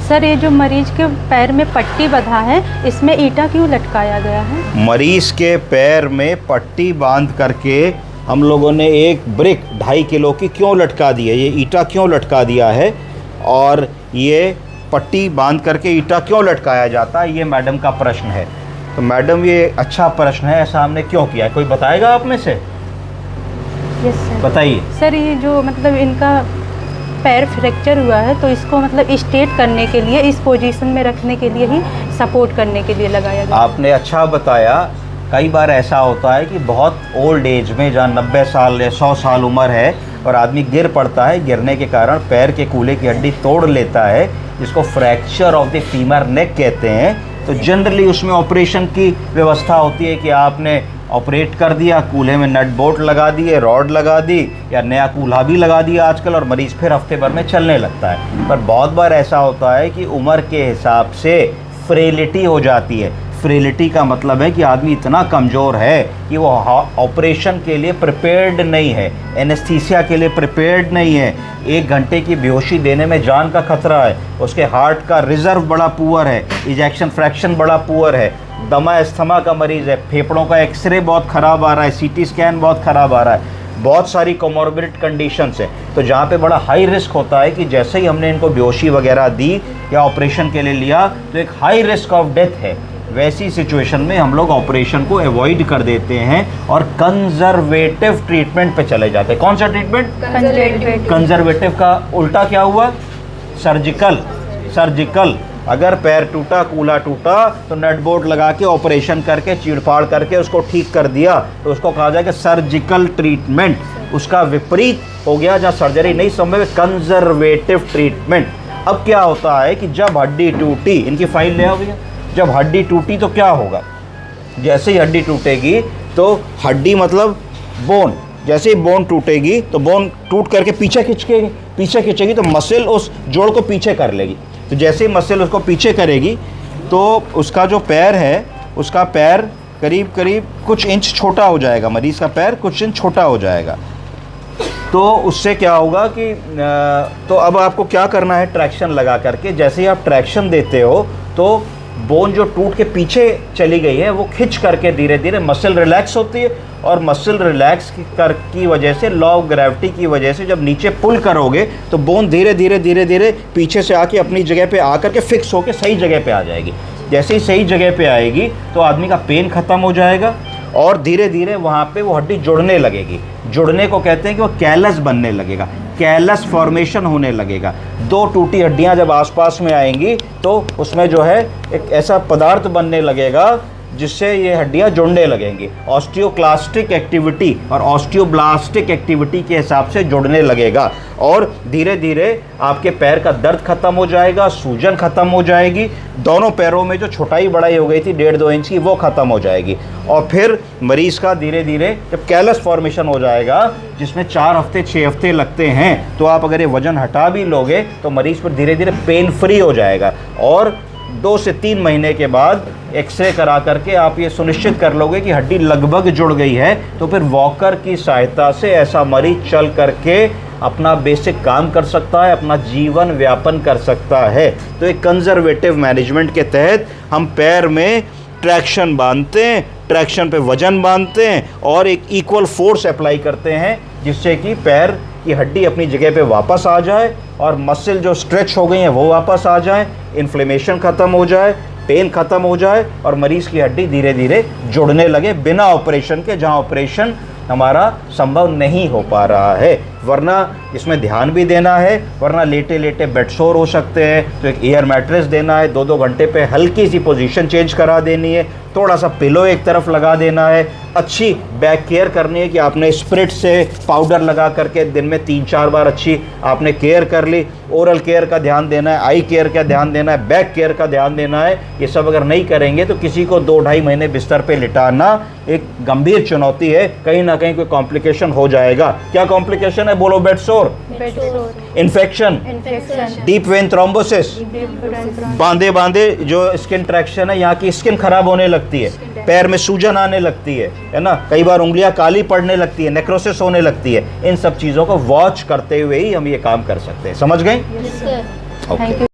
Sir ये जो मरीज के पैर में पट्टी बंधा है, इसमें ईंटा क्यों लटकाया गया है? मरीज के पैर में पट्टी बांध करके हम लोगों ने एक ब्रिक 2.5 किलो की क्यों लटका दी है, ये ईंटा क्यों लटका दिया है और ये पट्टी बांध करके ईंटा क्यों लटकाया जाता है, ये मैडम का प्रश्न है। तो मैडम ये अच्छा प्रश्न है, ऐसा हमने क्यों किया है, कोई बताएगा आप में से? Yes sir. बताइए सर ये जो मतलब इनका पैर फ्रैक्चर हुआ है, तो इसको मतलब स्ट्रेट करने के लिए, इस पोजीशन में रखने के लिए ही सपोर्ट करने के लिए लगाया गया। आपने अच्छा बताया। कई बार ऐसा होता है कि बहुत ओल्ड एज में, जहाँ 90 साल या 100 साल उम्र है और आदमी गिर पड़ता है, गिरने के कारण पैर के कूल्हे की हड्डी तोड़ लेता है, जिसको फ्रैक्चर ऑफ द फीमर नेक कहते हैं। तो जनरली उसमें ऑपरेशन की व्यवस्था होती है कि आपने ऑपरेट कर दिया, कूल्हे में नट बोल्ट लगा दिए, रॉड लगा दी या नया कूल्हा भी लगा दिया आजकल, और मरीज़ फिर हफ्ते भर में चलने लगता है। पर बहुत बार ऐसा होता है कि उम्र के हिसाब से फ्रेलिटी हो जाती है। फ्रेलिटी का मतलब है कि आदमी इतना कमज़ोर है कि वो ऑपरेशन के लिए प्रिपेयर्ड नहीं है, एनेस्थीसिया के लिए प्रिपेयर्ड नहीं है, 1 घंटे की बेहोशी देने में जान का खतरा है, उसके हार्ट का रिज़र्व बड़ा पुअर है, इजेक्शन फ्रैक्शन बड़ा पुअर है, दमा अस्थमा का मरीज़ है, फेफड़ों का एक्सरे बहुत ख़राब आ रहा है, सीटी स्कैन बहुत ख़राब आ रहा है, बहुत सारी कोमॉर्बिड कंडीशंस हैं। तो जहाँ पे बड़ा हाई रिस्क होता है कि जैसे ही हमने इनको बेहोशी वगैरह दी या ऑपरेशन के लिए लिया तो एक हाई रिस्क ऑफ डेथ है, वैसी सिचुएशन में हम लोग ऑपरेशन को अवॉइड कर देते हैं और कंजर्वेटिव ट्रीटमेंट पे चले जाते हैं। कौन सा ट्रीटमेंट? कंजर्वेटिव का उल्टा क्या हुआ? सर्जिकल। अगर पैर टूटा, कूल्हा टूटा, तो नट बोल्ट लगा के ऑपरेशन करके चीड़फाड़ करके उसको ठीक कर दिया, तो उसको कहा जाए कि सर्जिकल ट्रीटमेंट। उसका विपरीत हो गया, जहाँ सर्जरी नहीं संभव है, कंजर्वेटिव ट्रीटमेंट। अब क्या होता है कि जब हड्डी टूटी, इनकी फाइल ले आओ भैया, जब हड्डी टूटी तो क्या होगा? जैसे ही हड्डी टूटेगी तो हड्डी मतलब बोन, जैसे ही बोन टूटेगी तो बोन टूट करके पीछे खींचेगी तो मसल उस जोड़ को पीछे कर लेगी। तो जैसे ही मसल उसको पीछे करेगी तो उसका जो पैर है, उसका पैर करीब करीब कुछ इंच छोटा हो जाएगा, मरीज़ का पैर कुछ इंच छोटा हो जाएगा। तो उससे क्या होगा कि तो अब आपको क्या करना है, ट्रैक्शन लगा करके, जैसे ही आप ट्रैक्शन देते हो तो बोन जो टूट के पीछे चली गई है वो खिंच करके धीरे धीरे मसल रिलैक्स होती है, और मसल रिलैक्स की वजह से, लॉ ऑफ ग्रेविटी की वजह से, जब नीचे पुल करोगे तो बोन धीरे धीरे पीछे से आके अपनी जगह पे आकर के फिक्स होके सही जगह पे आ जाएगी। जैसे ही सही जगह पे आएगी तो आदमी का पेन ख़त्म हो जाएगा और धीरे धीरे वहाँ पे वो हड्डी जुड़ने लगेगी। जुड़ने को कहते हैं कि वो कैलस बनने लगेगा, कैलस फॉर्मेशन होने लगेगा। 2 टूटी हड्डियाँ जब आसपास में आएंगी तो उसमें जो है एक ऐसा पदार्थ बनने लगेगा जिससे ये हड्डियाँ जुड़ने लगेंगी। ऑस्टियोक्लास्टिक एक्टिविटी और ऑस्टियोब्लास्टिक एक्टिविटी के हिसाब से जुड़ने लगेगा और धीरे धीरे आपके पैर का दर्द खत्म हो जाएगा, सूजन खत्म हो जाएगी, दोनों पैरों में जो छोटाई बड़ाई हो गई थी 1.5-2 इंच की वो खत्म हो जाएगी। और फिर मरीज़ का धीरे धीरे जब कैलस फॉर्मेशन हो जाएगा, जिसमें 4 हफ्ते 6 हफ्ते लगते हैं, तो आप अगर ये वज़न हटा भी लोगे तो मरीज़ पर धीरे धीरे पेन फ्री हो जाएगा। और 2 से 3 महीने के बाद एक्सरे करा करके आप ये सुनिश्चित कर लोगे कि हड्डी लगभग जुड़ गई है, तो फिर वॉकर की सहायता से ऐसा मरीज चल करके अपना बेसिक काम कर सकता है, अपना जीवन व्यापन कर सकता है। तो एक कंजर्वेटिव मैनेजमेंट के तहत हम पैर में ट्रैक्शन बांधते हैं, ट्रैक्शन पे वजन बांधते हैं और एक इक्वल फोर्स अप्लाई करते हैं, जिससे कि पैर की हड्डी अपनी जगह पे वापस आ जाए और मसल जो स्ट्रेच हो गई हैं वो वापस आ जाए, इन्फ्लेमेशन ख़त्म हो जाए, पेन ख़त्म हो जाए और मरीज़ की हड्डी धीरे धीरे जुड़ने लगे बिना ऑपरेशन के, जहां ऑपरेशन हमारा संभव नहीं हो पा रहा है। वरना इसमें ध्यान भी देना है, वरना लेटे लेटे बेडसोर हो सकते हैं, तो एक एयर मैट्रेस देना है, 2-2 घंटे पे हल्की सी पोजीशन चेंज करा देनी है, थोड़ा सा पिलो एक तरफ लगा देना है, अच्छी बैक केयर करनी है कि आपने स्प्रिट से पाउडर लगा करके दिन में 3-4 बार अच्छी आपने केयर कर ली। ओरल केयर का ध्यान देना है, आई केयर का ध्यान देना है, बैक केयर का ध्यान देना है। ये सब अगर नहीं करेंगे तो किसी को 2-2.5 महीने बिस्तर पे लिटाना एक गंभीर चुनौती है, कहीं ना कहीं कोई कॉम्प्लिकेशन हो जाएगा। क्या कॉम्प्लिकेशन है बोलो? Bedsore, infection, deep vein thrombosis, बांधे जो स्किन ट्रैक्शन है, यहाँ की स्किन खराब होने लगती है, पैर में सूजन आने लगती है ना, कई बार उंगलियां काली पड़ने लगती है, नेक्रोसिस होने लगती है। इन सब चीज़ों को वॉच करते हुए ही हम ये काम कर सकते हैं। समझ गए? Yes, sir. Okay.